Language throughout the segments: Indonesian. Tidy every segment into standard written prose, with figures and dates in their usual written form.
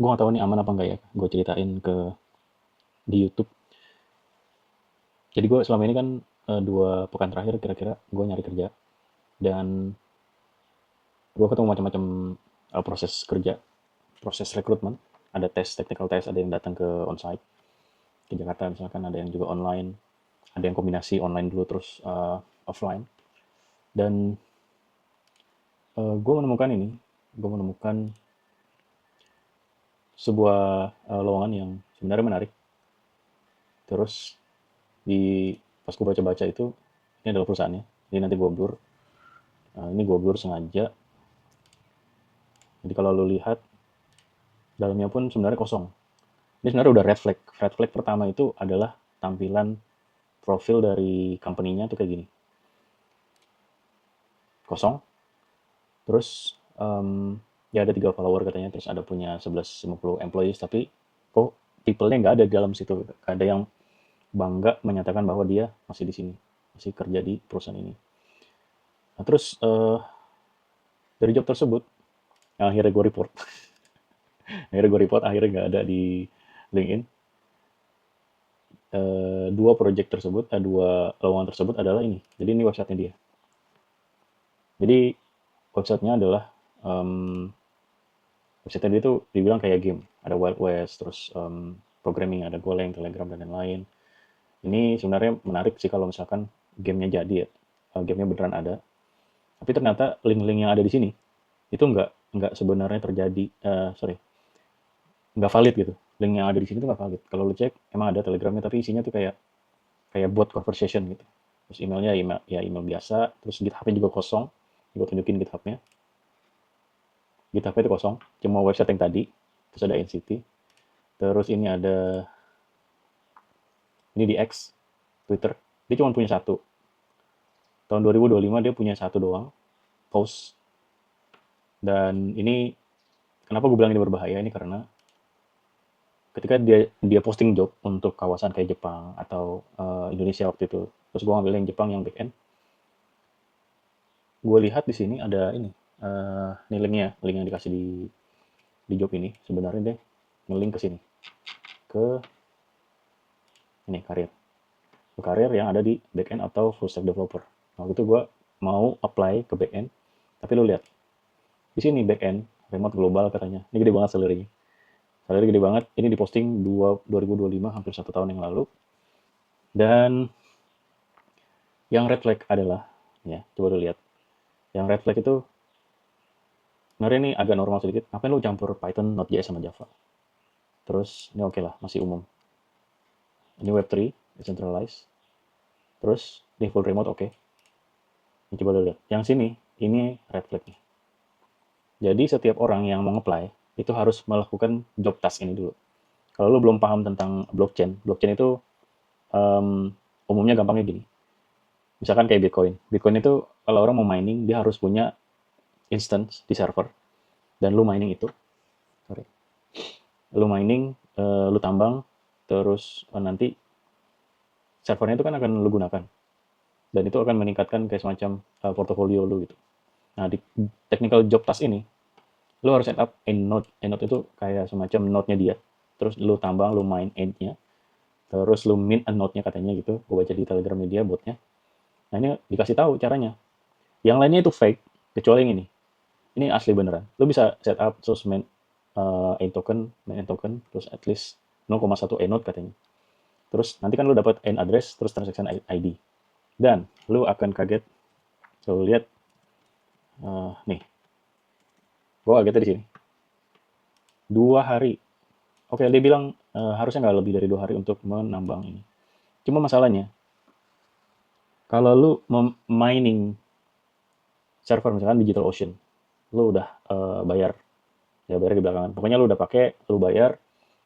Gue nggak tahu nih aman apa enggak ya, gue ceritain di YouTube. Jadi gue selama ini kan 2 pekan terakhir kira-kira gue nyari kerja dan gue ketemu macam-macam proses kerja, proses rekrutmen. Ada tes, technical test, ada yang datang ke onsite ke Jakarta misalkan, ada yang juga online, ada yang kombinasi online dulu terus offline. Dan gue menemukan sebuah lowongan yang sebenarnya menarik. Terus di pas gue baca-baca itu, ini adalah perusahaannya. Ini nanti gue blur. Ini gue blur sengaja. Jadi kalau lo lihat, dalamnya pun sebenarnya kosong. Ini sebenarnya udah red flag. Red flag pertama itu adalah tampilan profil dari company-nya tuh kayak gini. Kosong. Terus ya ada 3 follower katanya. Terus ada punya 1150 employees. Tapi kok people-nya nggak ada di dalam situ. Nggak ada yang bangga menyatakan bahwa dia masih di sini. Masih kerja di perusahaan ini. Nah, terus dari job tersebut, akhirnya gue report. Akhirnya nggak ada di LinkedIn. Dua lowongan tersebut adalah ini. Jadi ini websitenya dia. Jadi websitenya adalah websitenya dia tuh dibilang kayak game. Ada Wild West, terus programming, ada Golang, Telegram, dan lain-lain. Ini sebenarnya menarik sih kalau misalkan gamenya jadi ya. Gamenya beneran ada. Tapi ternyata link-link yang ada di sini itu nggak sebenarnya terjadi. Nggak valid gitu. Link yang ada di sini tuh nggak valid. Kalau lu cek, emang ada Telegramnya, tapi isinya tuh kayak bot conversation gitu. Terus emailnya email biasa, terus GitHub-nya juga kosong. Gue tunjukin GitHub-nya. GitHub-nya itu kosong, cuma website yang tadi. Terus ada NCT. Terus ini di X, Twitter. Dia cuma punya satu. Tahun 2025 dia punya satu doang, post. Dan ini, kenapa gue bilang ini berbahaya? Ini karena ketika dia posting job untuk kawasan kayak Jepang atau Indonesia waktu itu, terus gue ngambil yang Jepang yang back end, gue lihat di sini ada ini link yang dikasih di job ini sebenarnya deh ngelink ke sini, ke ini karir yang ada di back end atau full stack developer. Nah, waktu itu gue mau apply ke back end, tapi lu lihat di sini back end remote global katanya, ini gede banget salary gede banget. Ini diposting 2025, hampir 1 tahun yang lalu. Dan yang red flag adalah, ya coba lu lihat, yang red flag itu sebenarnya ini agak normal sedikit. Ngapain lu campur Python, Node.js sama Java? Terus ini oke lah, masih umum. Ini Web3, decentralized. Terus ini full remote oke. Ini coba lu lihat. Yang sini, ini red flag nih. Jadi setiap orang yang mau apply itu harus melakukan job task ini dulu. Kalau lu belum paham tentang blockchain, blockchain itu umumnya gampangnya gini. Misalkan kayak Bitcoin. Bitcoin itu kalau orang mau mining, dia harus punya instance di server. Dan lu mining itu, sorry, lu mining, lu tambang, terus nanti servernya itu kan akan lu gunakan. Dan itu akan meningkatkan kayak semacam portofolio lu gitu. Nah, di technical job task ini, lu harus set up a node. A node itu kayak semacam node-nya dia. Terus lu tambang, lu mine end-nya. Terus lu mint a node-nya katanya gitu. Gue baca di Telegram media botnya. Nah, ini dikasih tahu caranya. Yang lainnya itu fake, kecuali yang ini. Ini asli beneran. Lu bisa set up terus main end token, terus at least 0,1 node katanya. Terus nanti kan lu dapat end address, terus transaction ID. Dan lu akan kaget kalau lihat nih. Gue kagetnya di sini. 2 hari. Oke, dia bilang harusnya nggak lebih dari 2 hari untuk menambang ini. Cuma masalahnya, kalau lu mining server misalkan DigitalOcean, lu udah bayar, ya bayar di belakangan. Pokoknya lu udah pakai, lu bayar,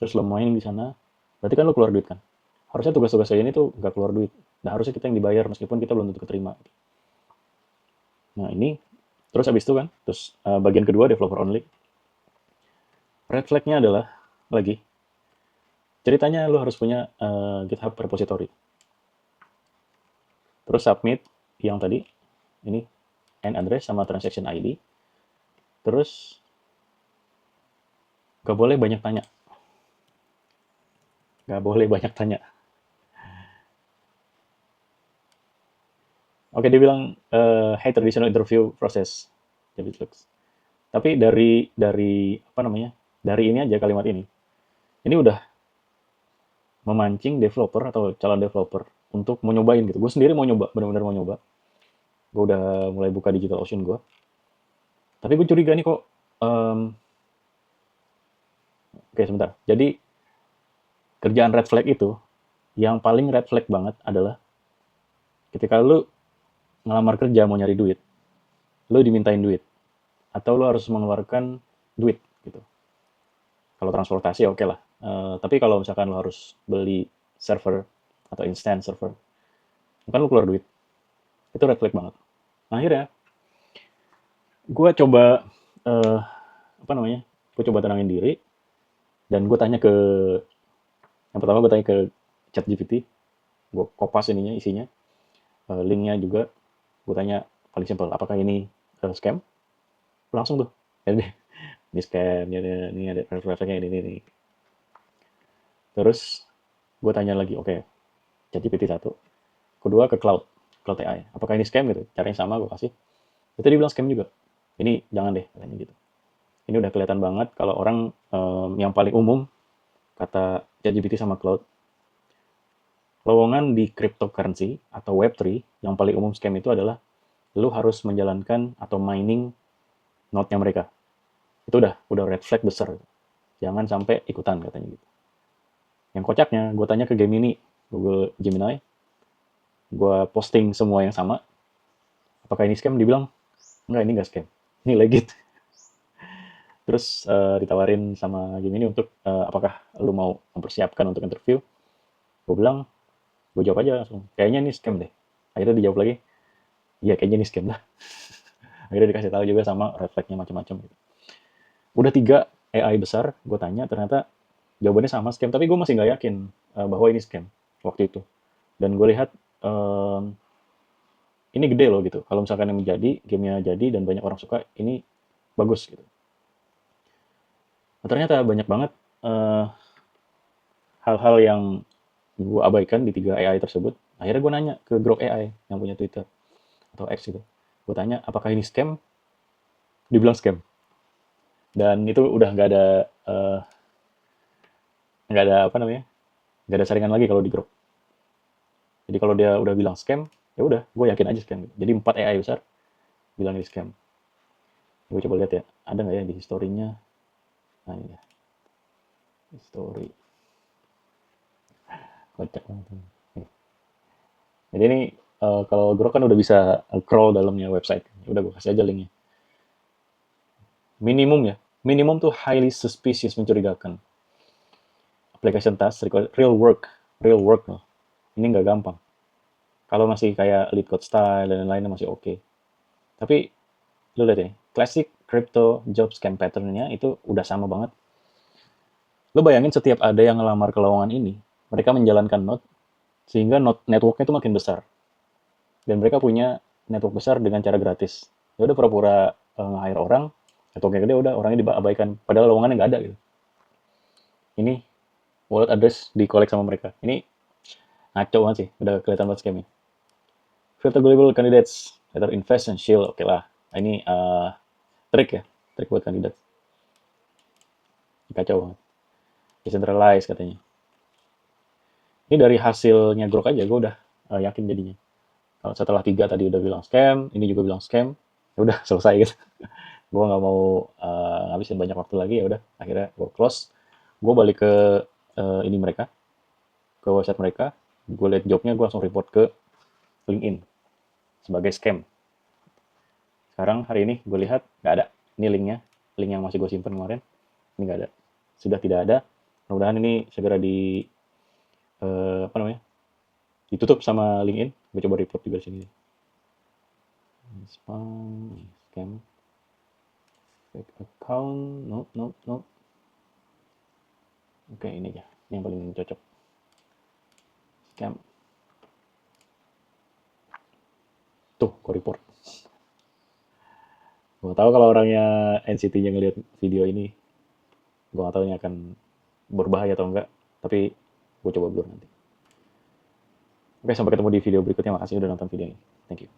terus lu mining di sana, berarti kan lu keluar duit kan. Harusnya tugas-tugas kayak ini tuh nggak keluar duit. Nah, harusnya kita yang dibayar meskipun kita belum tentu keterima. Nah, ini terus habis itu kan, terus bagian kedua developer only. Red flag-nya adalah lagi ceritanya lu harus punya GitHub repository. Terus submit yang tadi, ini end address sama transaction ID. Terus Gak boleh banyak tanya. Gak boleh banyak tanya. Oke, dia bilang, hey, traditional interview process. Jadi looks. Tapi dari apa namanya? Dari ini aja kalimat ini. Ini udah memancing developer atau calon developer untuk mau nyobain gitu. Gue sendiri mau nyoba, benar-benar mau nyoba. Gue udah mulai buka Digital Ocean gue. Tapi gue curiga nih kok. Oke, sebentar. Jadi kerjaan red flag itu, yang paling red flag banget adalah ketika lu ngelamar kerja mau nyari duit, lu dimintain duit atau lu harus mengeluarkan duit gitu. Kalau transportasi oke lah. Tapi kalau misalkan lu harus beli server atau instant server, kan lu keluar duit. Itu red flag banget. Nah, akhirnya gue coba apa namanya? Gue coba tenangin diri dan gue tanya ke yang pertama gue tanya ke ChatGPT, gue kopas ininya isinya, linknya juga, gue tanya paling simpel, apakah ini scam? Langsung tuh, jadi ini scam, ini ada refleksnya ini. Terus gue tanya lagi, oke, ChatGPT satu, kedua ke cloud AI, apakah ini scam gitu? Caranya sama gue kasih, itu dia bilang scam juga. Ini jangan deh katanya gitu. Ini udah kelihatan banget kalau orang yang paling umum kata ChatGPT sama cloud, lowongan di cryptocurrency atau Web3 yang paling umum scam itu adalah lu harus menjalankan atau mining node-nya mereka. Itu udah red flag besar. Jangan sampai ikutan katanya gitu. Yang kocaknya, gue tanya ke Gemini, Google Gemini, gue posting semua yang sama, apakah ini scam? Dibilang, enggak, ini enggak scam. Ini legit. Terus ditawarin sama Gemini untuk apakah lu mau mempersiapkan untuk interview. Gue bilang, gue jawab aja langsung, kayaknya ini scam deh. Akhirnya dijawab lagi, iya kayaknya ini scam lah. Akhirnya dikasih tahu juga sama red flag-nya macam-macam. Gitu. Udah 3 AI besar, gue tanya, ternyata jawabannya sama scam. Tapi gue masih nggak yakin bahwa ini scam waktu itu. Dan gue lihat ini gede loh gitu. Kalau misalkan yang menjadi, gamenya jadi dan banyak orang suka, ini bagus gitu. Nah, ternyata banyak banget hal-hal yang gue abaikan di 3 AI tersebut. Akhirnya gue nanya ke Grok AI yang punya Twitter atau X gitu. Gue tanya, apakah ini scam? Dibilang scam. Dan itu udah nggak ada apa namanya, nggak ada saringan lagi kalau di Grok. Jadi kalau dia udah bilang scam, ya udah, gue yakin aja scam. Gitu. Jadi 4 AI besar bilang ini scam. Gue coba lihat ya, ada nggak ya di historinya? Nah ini ya, history. Kocak banget. Jadi ini kalau Grok kan udah bisa crawl dalamnya website. Udah gue kasih aja linknya. Minimum ya, minimum tuh highly suspicious, mencurigakan. Application task, real work loh. Ini nggak gampang. Kalau masih kayak lead code style dan lain-lainnya masih oke. Tapi lu lihat ya, classic crypto job scam pattern-nya itu udah sama banget. Lu bayangin setiap ada yang ngelamar ke lowongan ini, mereka menjalankan node, sehingga node network-nya itu makin besar. Dan mereka punya network besar dengan cara gratis. Ya udah pura-pura nge-hire orang, networknya gede, udah orangnya diabaikan. Padahal lowongannya nggak ada gitu. Ini wallet address di-collect sama mereka. Ini ngaco banget sih, udah kelihatan banget scam-nya. Filter global candidates, better invest and shield, oke lah. Ini trik ya, trik buat kandidat. Kacau banget. Decentralized katanya. Ini dari hasilnya Grok aja, gue udah yakin jadinya. Setelah 3 tadi udah bilang scam, ini juga bilang scam, ya udah selesai gitu. Gue nggak mau ngabisin banyak waktu lagi, ya udah akhirnya gue close. Gue balik ke ini mereka, ke website mereka, gue lihat jobnya, gue langsung report ke LinkedIn sebagai scam. Sekarang hari ini gue lihat nggak ada. Ini linknya, link yang masih gue simpan kemarin, ini nggak ada. Sudah tidak ada. Mudah-mudahan ini segera apa namanya, ditutup sama LinkedIn. Gue coba report juga di sini. Spam, scam, fake account, no. Oke, ini aja. Ini yang paling cocok. Scam. Tuh, gue report. Gue tahu kalau orangnya NCT-nya ngelihat video ini, Gue nggak tahu ini akan berbahaya atau enggak, tapi gue coba blur nanti. Oke, sampai ketemu di video berikutnya. Makasih udah nonton video ini. Thank you.